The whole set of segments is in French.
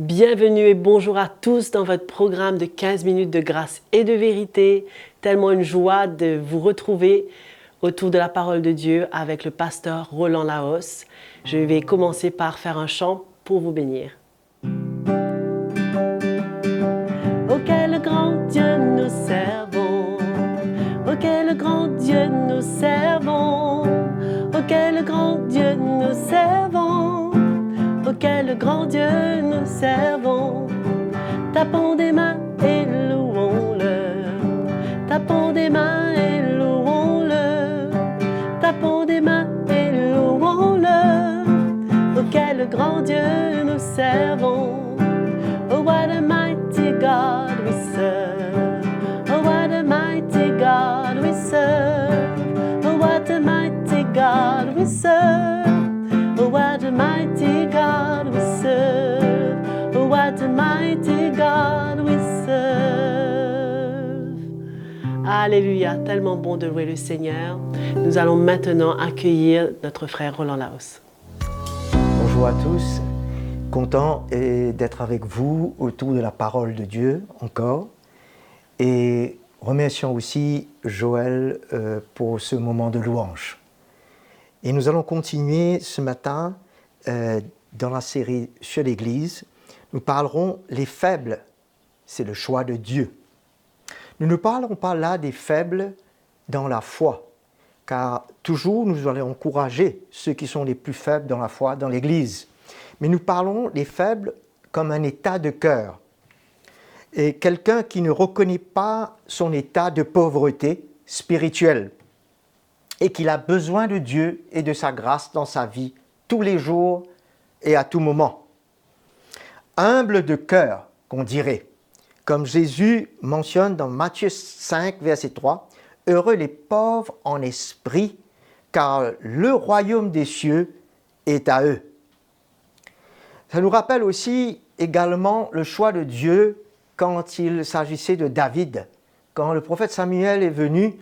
Bienvenue et bonjour à tous dans votre programme de 15 minutes de grâce et de vérité. Tellement une joie de vous retrouver autour de la parole de Dieu avec le pasteur Roland Laos. Je vais commencer par faire un chant pour vous bénir. Oh quel grand Dieu nous servons, oh quel grand Dieu nous servons, oh quel grand Dieu nous servons, oh quel grand Dieu nous servons. Tapons des mains et louons-le, tapons des mains et louons-le, tapons des mains et louons-le. Oh quel grand Dieu nous servons. Oh what a mighty God we serve. Oh what a mighty God we serve. Oh what a mighty God we serve. Oh what a mighty God we serve. Oh what a mighty God we serve. Alléluia, tellement bon de louer le Seigneur. Nous allons maintenant accueillir notre frère Roland Laos. Bonjour à tous. Content d'être avec vous autour de la parole de Dieu encore. Et remercions aussi Joël pour ce moment de louange. Et nous allons continuer ce matin dans la série sur l'Église. Nous parlerons les faibles, c'est le choix de Dieu. Nous ne parlerons pas là des faibles dans la foi, car toujours nous allons encourager ceux qui sont les plus faibles dans la foi dans l'Église. Mais nous parlons des faibles comme un état de cœur. Et quelqu'un qui ne reconnaît pas son état de pauvreté spirituelle et qu'il a besoin de Dieu et de sa grâce dans sa vie tous les jours et à tout moment. Humble de cœur, qu'on dirait, comme Jésus mentionne dans Matthieu 5, verset 3, « Heureux les pauvres en esprit, car le royaume des cieux est à eux. » Ça nous rappelle aussi également le choix de Dieu quand il s'agissait de David. Quand le prophète Samuel est venu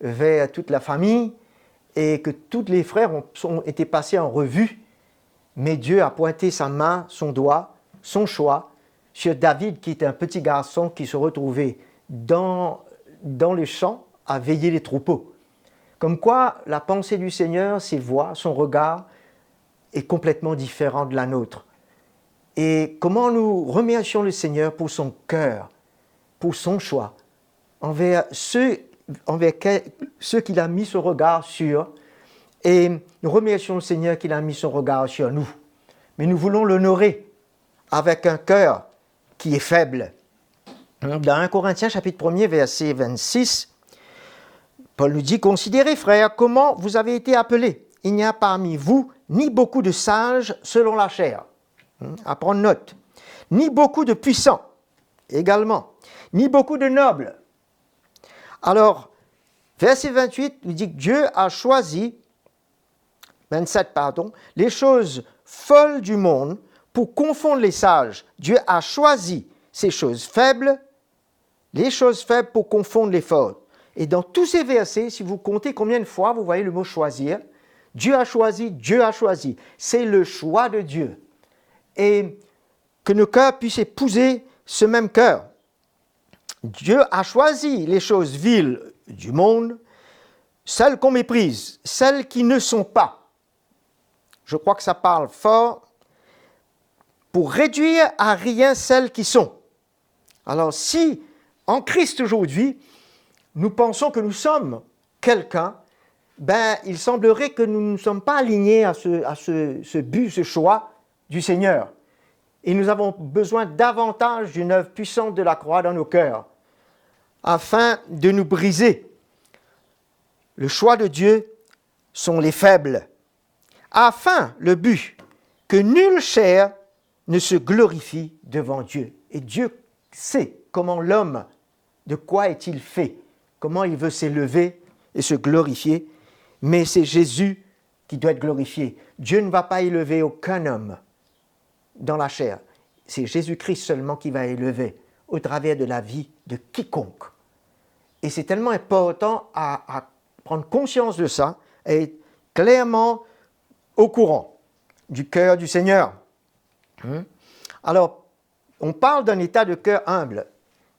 vers toute la famille et que tous les frères ont été passés en revue, mais Dieu a pointé sa main, son doigt, son choix sur David qui était un petit garçon qui se retrouvait dans le champ à veiller les troupeaux. Comme quoi la pensée du Seigneur, ses voix, son regard est complètement différent de la nôtre. Et comment nous remercions le Seigneur pour son cœur, pour son choix, envers ceux qu'il a mis son regard sur, et nous remercions le Seigneur qu'il a mis son regard sur nous. Mais nous voulons l'honorer avec un cœur qui est faible. Dans 1 Corinthiens chapitre 1er, verset 26, Paul nous dit « Considérez, frères, comment vous avez été appelés. Il n'y a parmi vous ni beaucoup de sages selon la chair. » À prendre note. Ni beaucoup de puissants, également. Ni beaucoup de nobles. Alors, verset 28 nous dit que Dieu a choisi, 27 pardon, les choses folles du monde pour confondre les sages. Dieu a choisi ces choses faibles, les choses faibles pour confondre les forts. Et dans tous ces versets, si vous comptez combien de fois vous voyez le mot choisir, Dieu a choisi, Dieu a choisi. C'est le choix de Dieu. Et que nos cœurs puissent épouser ce même cœur. Dieu a choisi les choses viles du monde, celles qu'on méprise, celles qui ne sont pas. Je crois que ça parle fort pour réduire à rien celles qui sont. Alors si, en Christ aujourd'hui, nous pensons que nous sommes quelqu'un, il semblerait que nous ne sommes pas alignés à ce but, ce choix du Seigneur. Et nous avons besoin davantage d'une œuvre puissante de la croix dans nos cœurs, afin de nous briser. Le choix de Dieu sont les faibles, afin, le but, que nulle chair ne se glorifie devant Dieu. Et Dieu sait comment l'homme, de quoi est-il fait, comment il veut s'élever et se glorifier, mais c'est Jésus qui doit être glorifié. Dieu ne va pas élever aucun homme dans la chair. C'est Jésus-Christ seulement qui va élever au travers de la vie de quiconque. Et c'est tellement important à prendre conscience de ça et être clairement au courant du cœur du Seigneur. Alors, on parle d'un état de cœur humble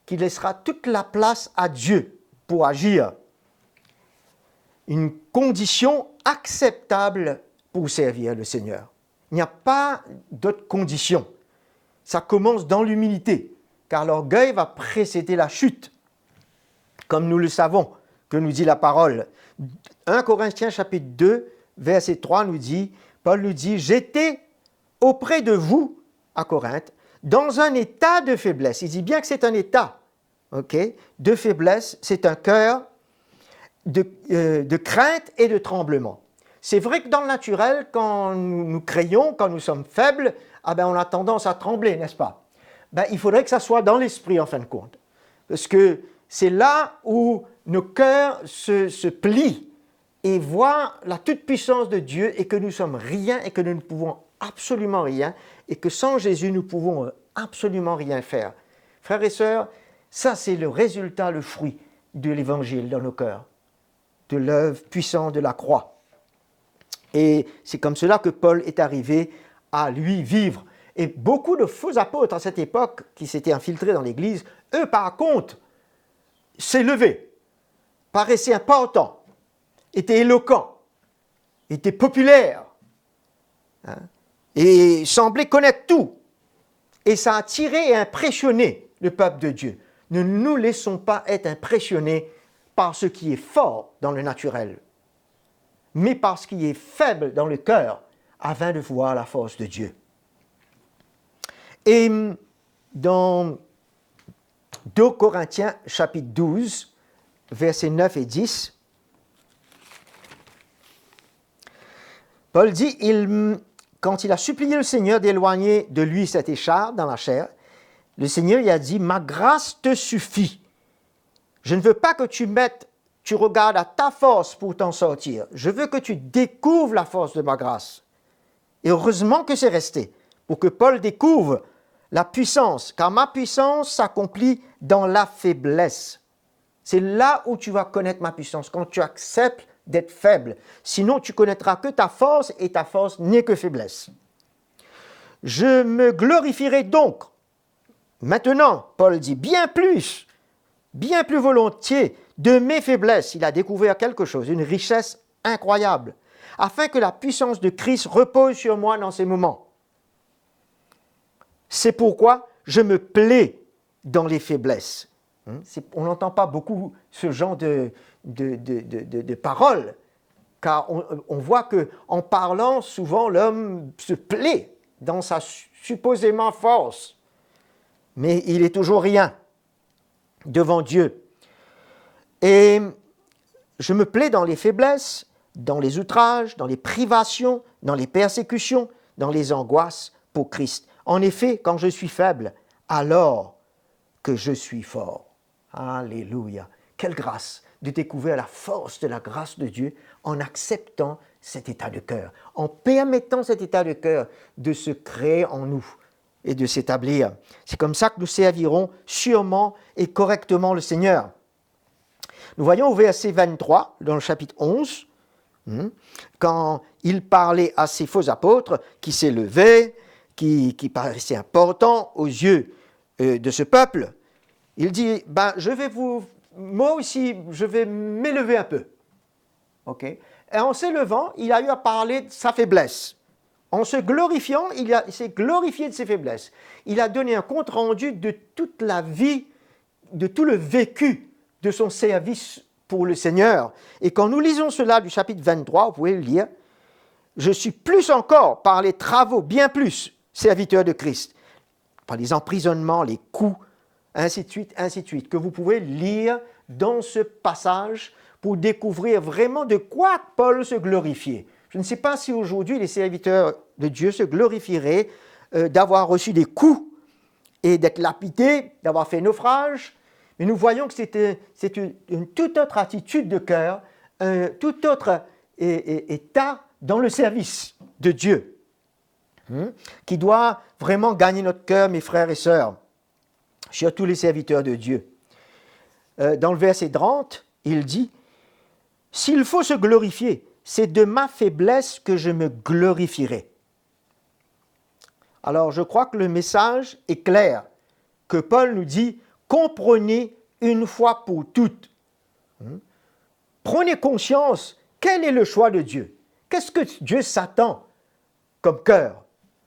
qui laissera toute la place à Dieu pour agir. Une condition acceptable pour servir le Seigneur. Il n'y a pas d'autre condition. Ça commence dans l'humilité, car l'orgueil va précéder la chute, comme nous le savons, que nous dit la parole. 1 Corinthiens chapitre 2, verset 3 nous dit, Paul nous dit, « J'étais auprès de vous, à Corinthe, dans un état de faiblesse. » Il dit bien que c'est un état, de faiblesse, c'est un cœur de crainte et de tremblement. C'est vrai que dans le naturel, quand nous craignons, quand nous sommes faibles, on a tendance à trembler, n'est-ce pas? Il faudrait que ça soit dans l'esprit, en fin de compte. Parce que c'est là où nos cœurs se plient et voient la toute-puissance de Dieu et que nous sommes rien et que nous ne pouvons absolument rien et que sans Jésus, nous pouvons absolument rien faire. Frères et sœurs, ça c'est le résultat, le fruit de l'Évangile dans nos cœurs, de l'œuvre puissante de la croix. Et c'est comme cela que Paul est arrivé à lui vivre. Et beaucoup de faux apôtres à cette époque qui s'étaient infiltrés dans l'Église, eux par contre, s'élevaient, paraissaient importants, étaient éloquents, étaient populaires, et semblaient connaître tout. Et ça a attiré et impressionné le peuple de Dieu. Ne nous laissons pas être impressionnés par ce qui est fort dans le naturel, mais par ce qui est faible dans le cœur, afin de voir la force de Dieu. Et dans 2 Corinthiens chapitre 12, versets 9 et 10, Paul dit, quand il a supplié le Seigneur d'éloigner de lui cette écharpe dans la chair, le Seigneur lui a dit, « Ma grâce te suffit. Je ne veux pas que tu regardes à ta force pour t'en sortir. Je veux que tu découvres la force de ma grâce. » Et heureusement que c'est resté, pour que Paul découvre la puissance, car ma puissance s'accomplit dans la faiblesse. C'est là où tu vas connaître ma puissance, quand tu acceptes d'être faible. Sinon, tu connaîtras que ta force, et ta force n'est que faiblesse. Je me glorifierai donc. Maintenant, Paul dit, bien plus volontiers de mes faiblesses. Il a découvert quelque chose, une richesse incroyable, afin que la puissance de Christ repose sur moi dans ces moments. C'est pourquoi je me plais dans les faiblesses. On n'entend pas beaucoup ce genre de paroles, car on voit qu'en parlant, souvent l'homme se plaît dans sa supposément force, mais il est toujours rien devant Dieu. Et je me plais dans les faiblesses, dans les outrages, dans les privations, dans les persécutions, dans les angoisses pour Christ. En effet, quand je suis faible, alors que je suis fort. Alléluia! Quelle grâce de découvrir la force de la grâce de Dieu en acceptant cet état de cœur, en permettant cet état de cœur de se créer en nous et de s'établir. C'est comme ça que nous servirons sûrement et correctement le Seigneur. Nous voyons au verset 23, dans le chapitre 11, quand il parlait à ces faux apôtres qui s'élevaient, qui paraissaient importants aux yeux de ce peuple, il dit, moi aussi, je vais m'élever un peu. Okay? Et en s'élevant, il a eu à parler de sa faiblesse. En se glorifiant, il s'est glorifié de ses faiblesses. Il a donné un compte-rendu de toute la vie, de tout le vécu de son service pour le Seigneur. Et quand nous lisons cela du chapitre 23, vous pouvez le lire, « Je suis plus encore par les travaux, bien plus, serviteur de Christ, par les emprisonnements, les coups, ainsi de suite, que vous pouvez lire dans ce passage pour découvrir vraiment de quoi Paul se glorifiait. Je ne sais pas si aujourd'hui les serviteurs de Dieu se glorifieraient d'avoir reçu des coups et d'être lapidés, d'avoir fait naufrage, mais nous voyons que c'est une toute autre attitude de cœur, un tout autre état dans le service de Dieu, qui doit vraiment gagner notre cœur, mes frères et sœurs, surtout les serviteurs de Dieu. Dans le verset 30, il dit « S'il faut se glorifier, c'est de ma faiblesse que je me glorifierai. » Alors, je crois que le message est clair. que Paul nous dit « comprenez une fois pour toutes ». Prenez conscience, quel est le choix de Dieu? Qu'est-ce que Dieu s'attend comme cœur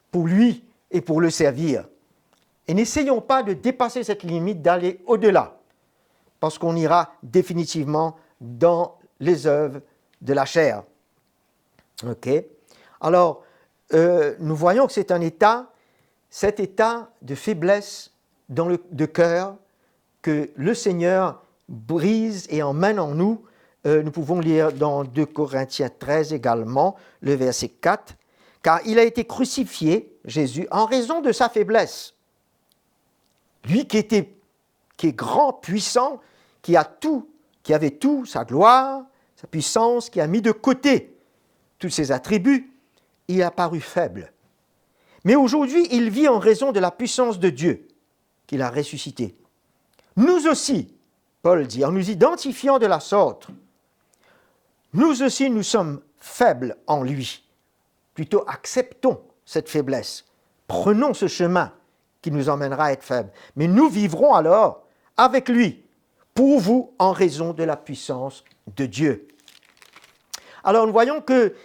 pour lui et pour le servir? Et n'essayons pas de dépasser cette limite, d'aller au-delà, parce qu'on ira définitivement dans les œuvres de la chair. Ok? Alors, nous voyons que c'est un état, cet état de faiblesse de cœur que le Seigneur brise et emmène en nous. Nous pouvons lire dans 2 Corinthiens 13 également, le verset 4, « Car il a été crucifié, Jésus, en raison de sa faiblesse. Lui qui est grand, puissant, qui avait tout, sa gloire, sa puissance, qui a mis de côté tous ses attributs, il a paru faible. Mais aujourd'hui, il vit en raison de la puissance de Dieu qu'il a ressuscité. Nous aussi, Paul dit, en nous identifiant de la sorte, nous aussi nous sommes faibles en lui. Plutôt acceptons cette faiblesse. Prenons ce chemin qui nous emmènera à être faibles. Mais nous vivrons alors avec lui, pour vous, en raison de la puissance de Dieu. Alors nous voyons que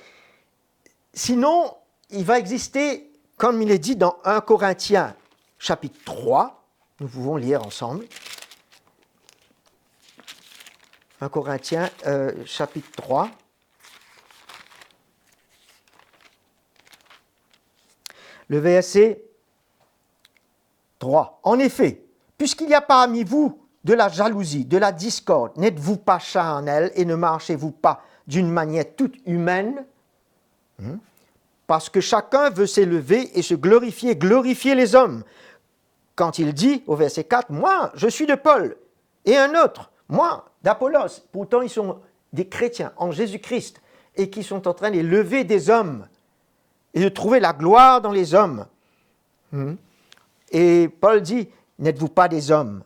sinon, il va exister, comme il est dit dans 1 Corinthiens chapitre 3, nous pouvons lire ensemble. 1 Corinthiens chapitre 3. Le verset 3. En effet, puisqu'il y a parmi vous de la jalousie, de la discorde, n'êtes-vous pas charnels et ne marchez-vous pas d'une manière toute humaine? Parce que chacun veut s'élever et se glorifier les hommes. Quand il dit au verset 4, « Moi, je suis de Paul, et un autre, moi, d'Apollos. » Pourtant, ils sont des chrétiens en Jésus-Christ et qui sont en train d'élever des hommes et de trouver la gloire dans les hommes. Et Paul dit, « N'êtes-vous pas des hommes ?»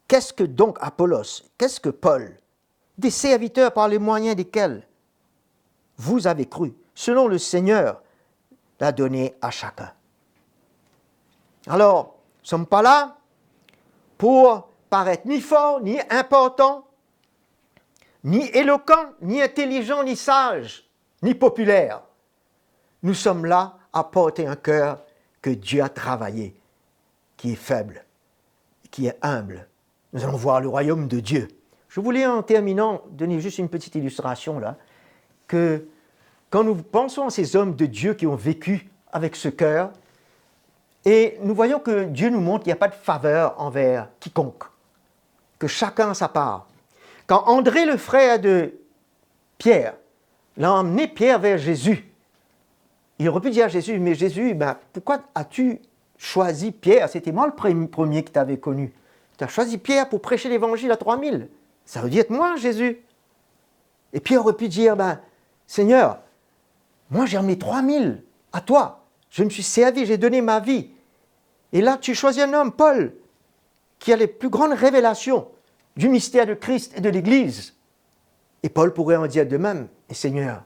Qu'est-ce que donc Apollos? Qu'est-ce que Paul? Des serviteurs par les moyens desquels vous avez cru, selon le Seigneur l'a donné à chacun. Alors, nous ne sommes pas là pour paraître ni fort, ni important, ni éloquent, ni intelligent, ni sage, ni populaire. Nous sommes là à porter un cœur que Dieu a travaillé, qui est faible, qui est humble. Nous allons voir le royaume de Dieu. Je voulais en terminant donner juste une petite illustration là, que quand nous pensons à ces hommes de Dieu qui ont vécu avec ce cœur, et nous voyons que Dieu nous montre qu'il n'y a pas de faveur envers quiconque, que chacun a sa part. Quand André, le frère de Pierre, l'a emmené Pierre vers Jésus, il aurait pu dire à Jésus, mais Jésus, pourquoi as-tu choisi Pierre? C'était moi le premier qui t'avais connu. Tu as choisi Pierre pour prêcher l'évangile à 3000. Ça veut dire être moi, Jésus. Et Pierre aurait pu dire, Seigneur, moi j'ai emmené 3000 à toi. Je me suis servi, j'ai donné ma vie. Et là, tu choisis un homme, Paul, qui a les plus grandes révélations du mystère de Christ et de l'Église. Et Paul pourrait en dire de même, et Seigneur,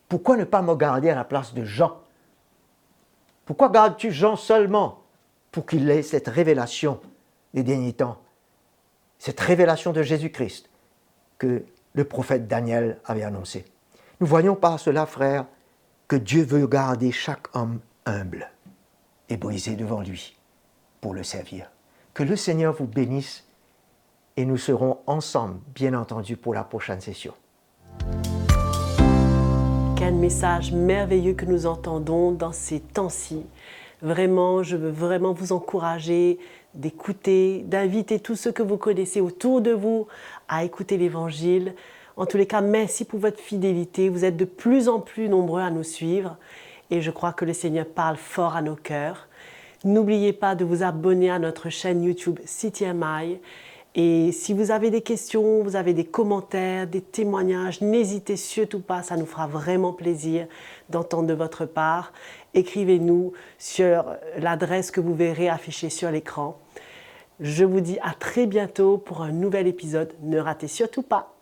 pourquoi ne pas me garder à la place de Jean? Pourquoi gardes-tu Jean seulement pour qu'il ait cette révélation des derniers temps, cette révélation de Jésus-Christ que le prophète Daniel avait annoncée? Nous voyons par cela, frères, que Dieu veut garder chaque homme humble et brisé devant lui pour le servir. Que le Seigneur vous bénisse et nous serons ensemble, bien entendu, pour la prochaine session. Quel message merveilleux que nous entendons dans ces temps-ci. Vraiment, je veux vraiment vous encourager d'écouter, d'inviter tous ceux que vous connaissez autour de vous à écouter l'Évangile. En tous les cas, merci pour votre fidélité. Vous êtes de plus en plus nombreux à nous suivre et je crois que le Seigneur parle fort à nos cœurs. N'oubliez pas de vous abonner à notre chaîne YouTube CTMI. Et si vous avez des questions, vous avez des commentaires, des témoignages, n'hésitez surtout pas, ça nous fera vraiment plaisir d'entendre de votre part. Écrivez-nous sur l'adresse que vous verrez affichée sur l'écran. Je vous dis à très bientôt pour un nouvel épisode. Ne ratez surtout pas.